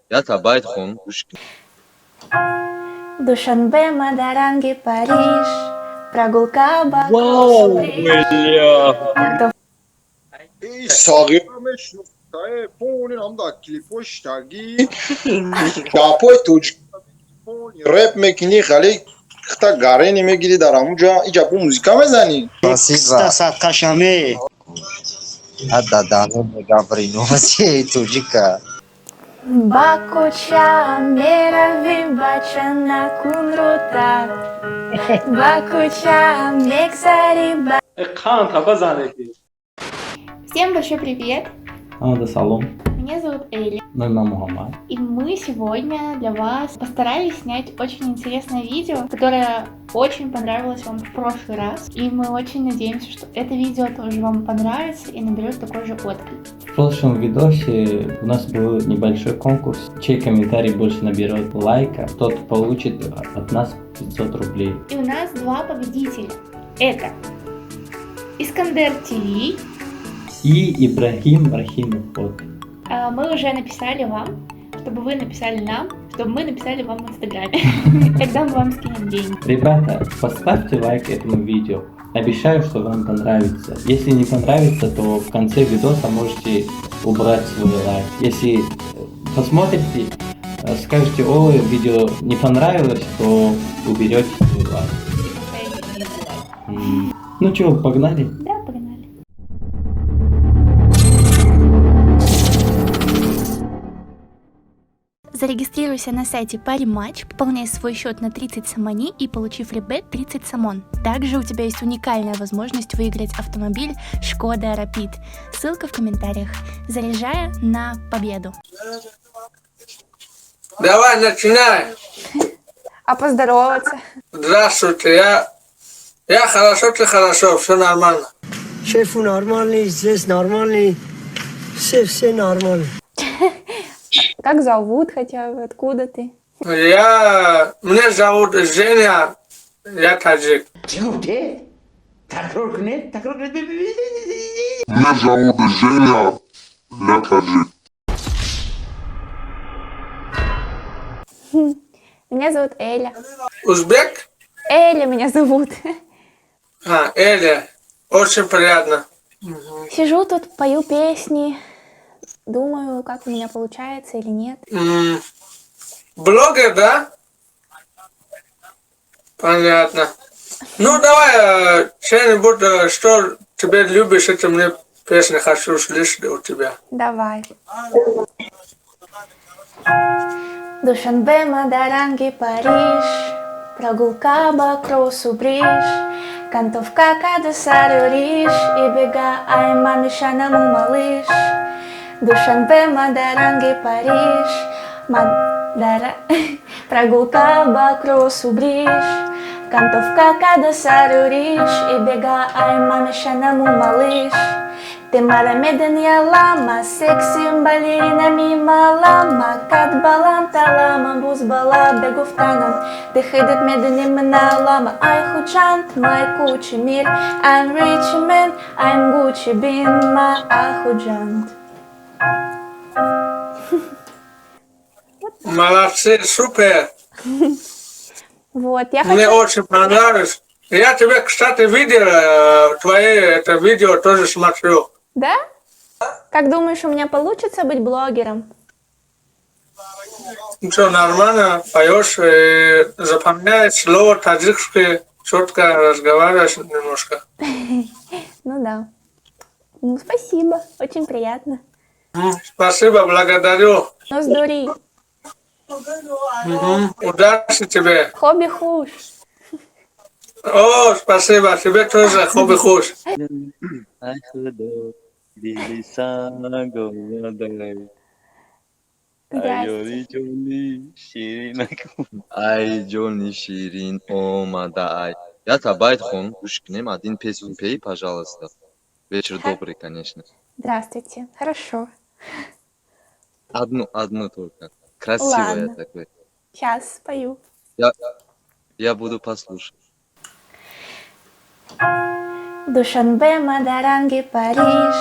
Я табайт хон Пушкин. Душанбе, Мадаранги, Париж, прогулка Вау, вокруг бля. Ey sağırmış noktaya poni amda klipoş tagi şapoy tuj poni rap mekini khali khta gareni megiri dar amuja ija bu muzika mezani Спасибо. Саакашами. Да, ну говори, ну все туджика. Бакуча, мерави, бачана, кунрута, Бакуча, мексари, Хан таба занеки. Всем большой привет! Амада салом. Меня зовут Эли, Номер Мухаммад. и мы сегодня для вас постарались снять очень интересное видео, которое очень понравилось вам в прошлый раз, и мы очень надеемся, что это видео тоже вам понравится и наберет такой же отклик. В прошлом видосе у нас был небольшой конкурс. Чей комментарий больше наберет лайка, тот получит от нас 500 рублей. И у нас два победителя. Это Искандер ТВ. И Ибрахим Рахимов. Вот. Мы уже написали вам, чтобы вы написали нам, чтобы мы написали вам в Инстаграме. Тогда мы вам скинем деньги. Ребята, поставьте лайк этому видео. Обещаю, что вам понравится. Если не понравится, то в конце видоса можете убрать свой лайк. Если посмотрите, скажете, о, видео не понравилось, то уберете свой лайк. Ну чё, погнали? Да, погнали. Зарегистрируйся на сайте Parimatch, пополняй свой счет на 30 самони и получи фрибет 30 самон. Также у тебя есть уникальная возможность выиграть автомобиль Шкода Rapid. Ссылка в комментариях. Заряжая на победу. Давай, начинай. А поздороваться? Здравствуйте, я хорошо, ты хорошо, все нормально. Шефу нормальный, здесь нормальный. Все нормально. Как зовут хотя бы? Откуда ты? Меня зовут Женя, я таджик. Меня зовут Женя, я таджик. Меня зовут Эля. Узбек? Эля меня зовут. Эля, очень приятно. Сижу тут, пою песни, думаю, как у меня получается или нет. Блогер, да? Понятно. Ну, давай, что-нибудь, что тебе любишь, это мне песни хочу слышать у тебя. Давай. Душанбе, Мадаранги, Париж, прогулка Бакросу Бриж, кантовка Кадасарю Риш, и бега Айма Мишанаму малыш. Душанбе, Мадаранги, Париж, прогулка Бакросу Бриж, кантовка Кадасарю Риш, и бега Айма Мишанаму малыш. Ты медения лама, секси балерина мимо лама, кат баланта лама, буз бала бегуфтаном, ты хидет меденим на лама, ай худжант, май кучи мир, I'm rich man, I'm Gucci bin, ма ахуджант. Молодцы, супер. Вот, я Мне хочу... очень понравилось. Я тебе, кстати, видел, твои это видео тоже смотрю. Да? Как думаешь, у меня получится быть блогером? Ну что, нормально, поешь, запоминаешь слово таджикское, четко разговариваешь немножко. Ну да. Ну, спасибо, очень приятно. Спасибо, благодарю. Ну, сдури. Удачи тебе. Хобби хуш. О, спасибо, тебе тоже хобби хуш. Ай, Джонни Ширин, о, мада, ай. Я табайт хон Пушкинем, один песню пей, пожалуйста. Вечер добрый, конечно. Здравствуйте. Хорошо. Одну только. Красивая Ладно. такой. Сейчас спою. Я буду послушать. Душанбе, Мадаранги, Париж,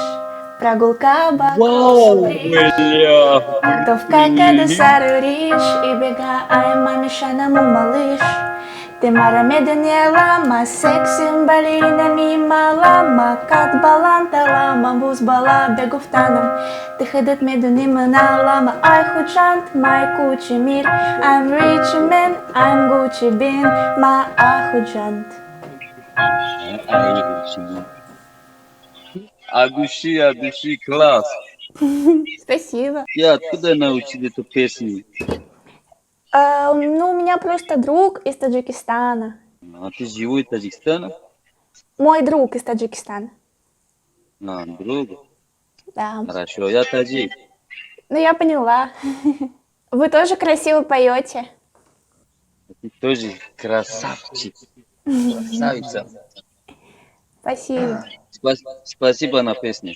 Прогулка вокруг Бля. Готовка к десерту речь и бегаем мамишаному малыш. Ты мара медленнее лама, секси балерина мимо лама, как баланта лама, буз бала бегов таном. Ты ходит меду на лама, ай худжант, май кучи мир. I'm rich man, I'm Gucci bin, ма ахуджант. От души, класс. Спасибо. Я откуда научил эту песню? Ну, у меня просто друг из Таджикистана. А ты живой в Таджикистане? Мой друг из Таджикистана. Друг. Да. Хорошо, я таджик. Ну, я поняла. Вы тоже красиво поете. Ты тоже красавчик. Красавица. Спасибо. Спасибо на песню.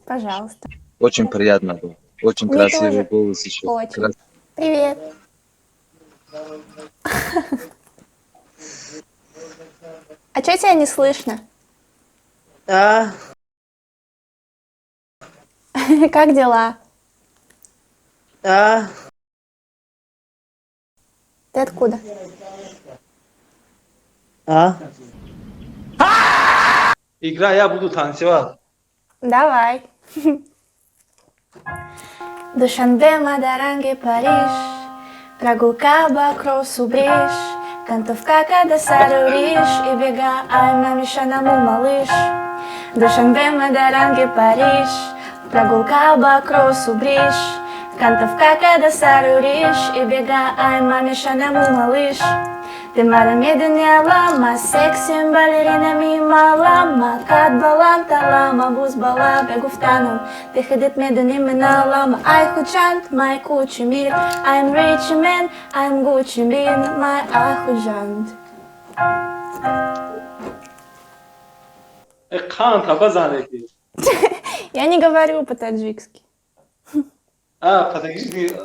Пожалуйста. Очень приятно было. Очень Мне красивый тоже. голос еще. Очень. Привет. А чё тебя не слышно? Да, Как дела? да. Ты откуда? А? Игра, я буду танцевать. Давай. Душанбе, Мадаранге, Париж. Прогулка вокруг Субриж. Кантовка, когда саруриш. И бегаем мамишаному малыш. Душанбе, Мадаранге, Париж. Прогулка вокруг Субриж. Кантовка, когда саруриш. И бегаем мамишаному малыш. Ты мара медленнее лама, секси балерина мимо лама, как баланта лама, буз бала бегов таном. Ты ходит медленнее на лама, ай худжант, май кучи мир. I'm rich man, I'm Gucci bin, май ахуджант. Канта базанеки. Я не говорю по-таджикски. По-таджикски.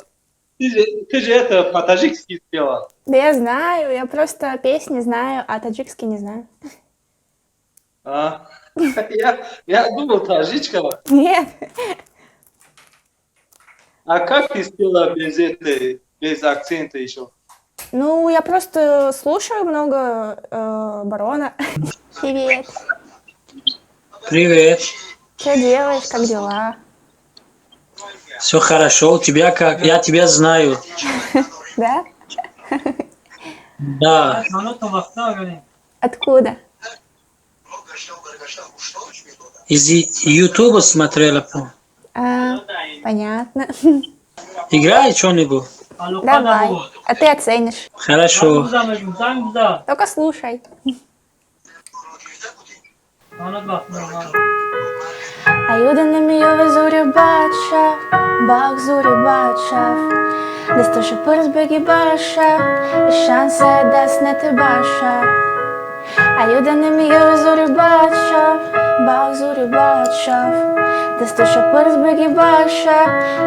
Ты же это по-таджикски спела. Да я знаю, я просто песни знаю, а таджикский не знаю. Я думал, таджичка. Нет. А как ты спела без акцента еще? Ну, я просто слушаю много Барона. Привет. Привет. Что делаешь, как дела? Все хорошо. У тебя как? Я тебя знаю. Да? Да. Откуда? Из Ютуба смотрела. Понятно. Играй что-нибудь. Давай. А ты оценишь. Хорошо. Только слушай. Ayúdame eu zuri bacha, bak zuri bacha. Destoše prst begi baša, i šanse da snete baša. Ayúdame eu zuri bacha, bak zuri bacha. Destoše prst begi baša,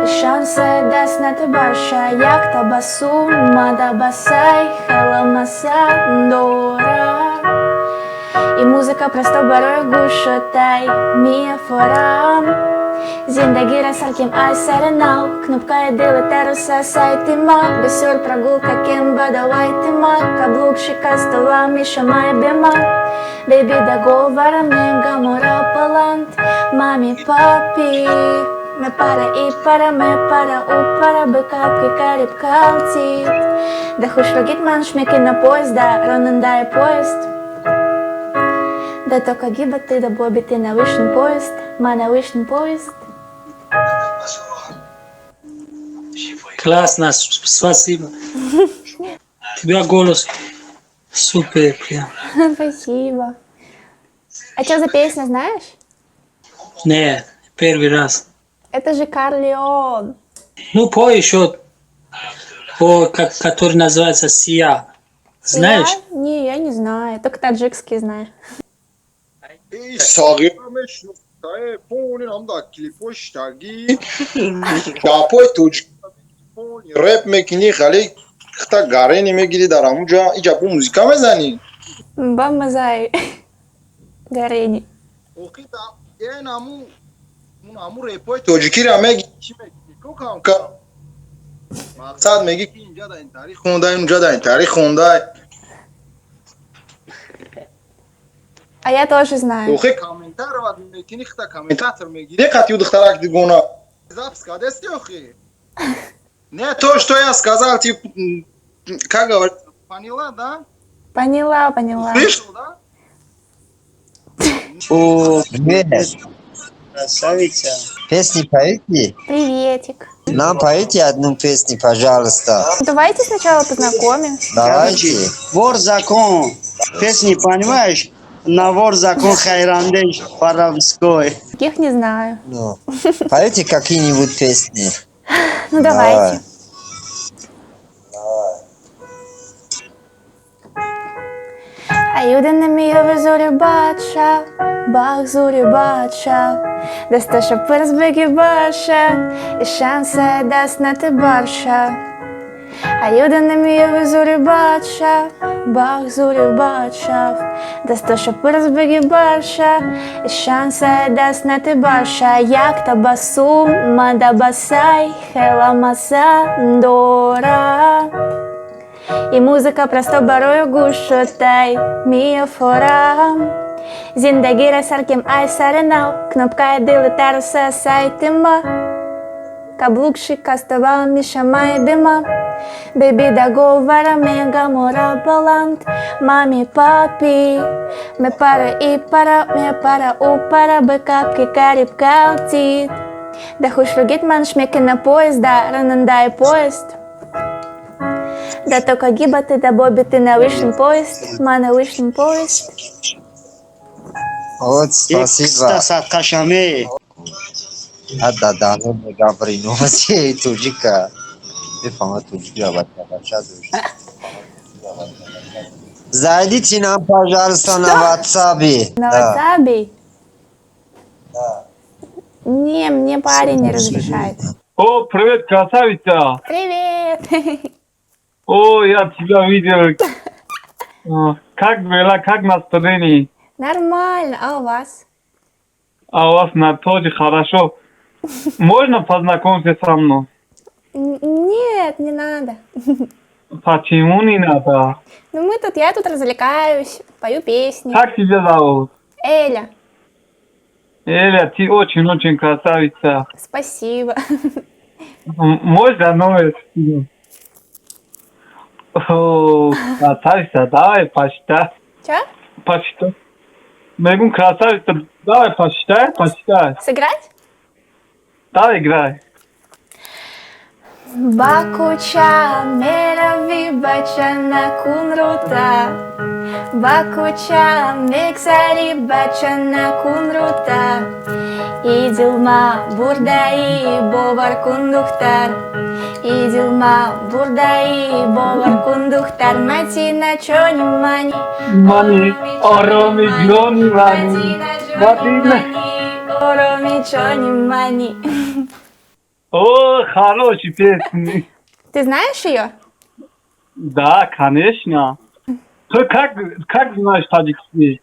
i šanse da snete baša. Jak ta basuma da basai, hela masandora. И музыка просто барой гушотай мия форам. Зиндаги расалким ай саренал. Кнопка и дила теруса сайтима. Бесюр прогулка кем бадавай тима. Каблук шикастова миша май бема. Бэби да говора мега мора палант. Мами папи. Me para и para, me para у para. Бэкапки кариб калтит. Да хуш логит ман шмеки на поезд. Да ронандай поезд. Да только гиба ты, да боби ты на вышний поезд, на вышний поезд. Классно, спасибо. У тебя голос супер прям. Спасибо. А что за песня, знаешь? Не, первый раз. Это же Карлион. Ну, пой еще, который называется «Сия». Знаешь? Не, я не знаю, только таджикский знаю. Սաղիրամեջ նոկտայ փոնին ամդա կլիպոշտագի Կապոյ տուջկոն ռեփ մեկինի խալի խտա գարենի մեկիլի դարամուջա իջապու մուզիկա մեզանի Бамазай. Горени. Օխի դա են ամու اون امو ریپای تاجیکی رو میگی چی میگی کو کانکا مقصد میگی که اینجا در این تاریخ خونده اونجا در این تاریخ خونده А я тоже знаю. Охе комментарий вот мекини хта комментатор мегире катю дохтарак дигона. Запись кадести охе. Не то, что я сказал, типа, как говорится, поняла, да? Поняла, поняла. Слышал, да? О, Привет. красавица. Песни поете? Приветик. Нам поете одну песню, пожалуйста. Давайте сначала познакомимся. Давайте. Вор закон. Песни, понимаешь? На вор закон хайрандеш по-рамской. Таких не знаю. Ну, поете какие-нибудь песни? Ну давайте. Ayuden emiyor zori bacha, bak zori bacha. Dasta şapırız begi başa, и шанса даст на ты барша. Ayuden emiyor zori bacha, bak zori bacha. Dasta şapırız begi başa, и шанса даст на ты барша. Як та басу, мада басай, хела маса дора. И музыка просто барою гушотай мия фора. Зиндагира сарким ай саренал, кнопка дили таруса сайтима. Каблукши кастава мишамай дима. Беби да говора мега мора балант. Мами папи, ме пара и пара, ме пара у пара, бэкапки кариб калтит. Да хуш ругит ман шмеки на поезд, да ранандай поезд. Да только гиба ты да боби ты на вышний поезд, на вышний поезд. Вот, спасибо. Экстаса кашаме. Да, ну не говори, ну вообще туджика. Бифама туджика, бача Зайдите нам, пожалуйста, на WhatsApp. На WhatsApp? Да. Не, мне парень не разрешает. О, привет, красавица! Привет! О, я тебя видел. Как дела, как настроение? Нормально, а у вас? А у вас на тоже хорошо. Можно познакомиться со мной? Нет, не надо. Почему не надо? Ну я тут развлекаюсь, пою песни. Как тебя зовут? Эля. Эля, ты очень-очень красавица. Спасибо. Можно новое? О, красавица, давай посчитай. Чё? Посчитай. Мегун, красавица, давай посчитай. Сыграть? Давай играй. Бакуча мерави бачана кунрута. Бакуча мексари бачана кунрута. İdilma buradayı bovar kunduktar. İdilma buradayı bovar kunduktar. Matina çoni mani. Mani, oromi, joni, mani. Matina oromi çoni mani. О, хороший песня. Ты знаешь ее? Да, конечно. Ты как знаешь таджикский?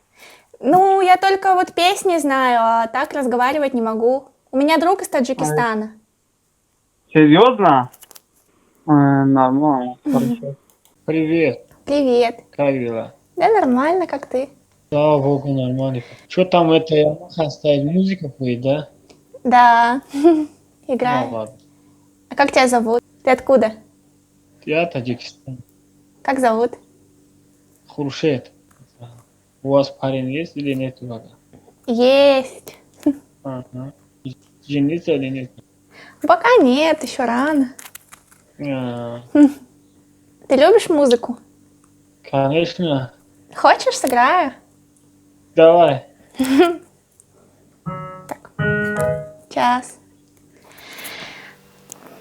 Ну, я только вот песни знаю, а так разговаривать не могу. У меня друг из Таджикистана. Серьезно? Нормально, хорошо. Привет, Привет. как дела? Да нормально, как ты? Слава богу, нормально. Что там это Ямаха стоит, музыка будет, да? Да, Ну играю. ладно. А как тебя зовут? Ты откуда? Я Таджикистан. Как зовут? Хуршет. У вас парень есть или нет пока? Есть. Ага. Жениться или нет? Пока нет, еще рано. А, Ты любишь музыку? конечно. Хочешь, сыграю? Давай. Сейчас.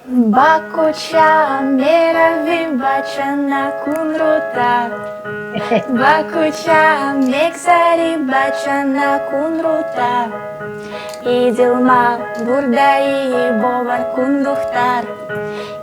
Бакуча мерави бачана кунрута. Бакуча мексари бачана кунрута. İdilma buradayı bovar kunduktar.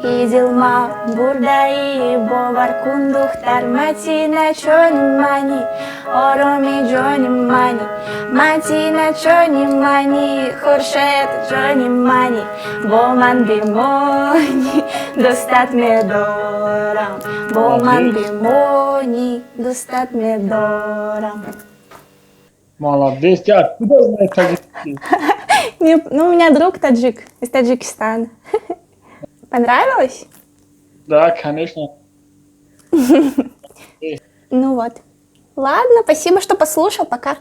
Идилма бурдаи бовар кундухтар матина чони мани ороми джони мани матина чони мани хоршет джони мани боман бимони достат медорам боман бимони достат медорам. Молодец. Ты откуда знаешь таджикский? Ну, у меня друг таджик из Таджикистана. Понравилось? Да, конечно. Ну вот. Ладно, спасибо, что послушал. Пока.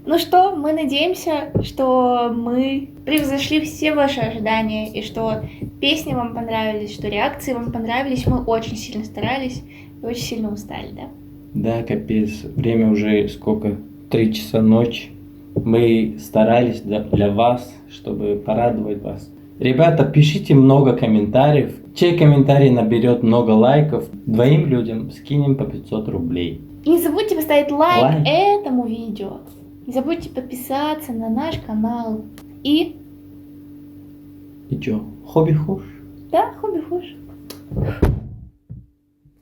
Ну что, мы надеемся, что мы превзошли все ваши ожидания, и что песни вам понравились, что реакции вам понравились. Мы очень сильно старались и очень сильно устали, да? Да, капец. Время уже сколько? 3 часа ночи. Мы старались для вас, чтобы порадовать вас. Ребята, пишите много комментариев. Чей комментарий наберет много лайков, 2 людям скинем по 500 рублей. И не забудьте поставить лайк этому видео. Не забудьте подписаться на наш канал. И... И чё, хобби хуш? Да, хобби хуш.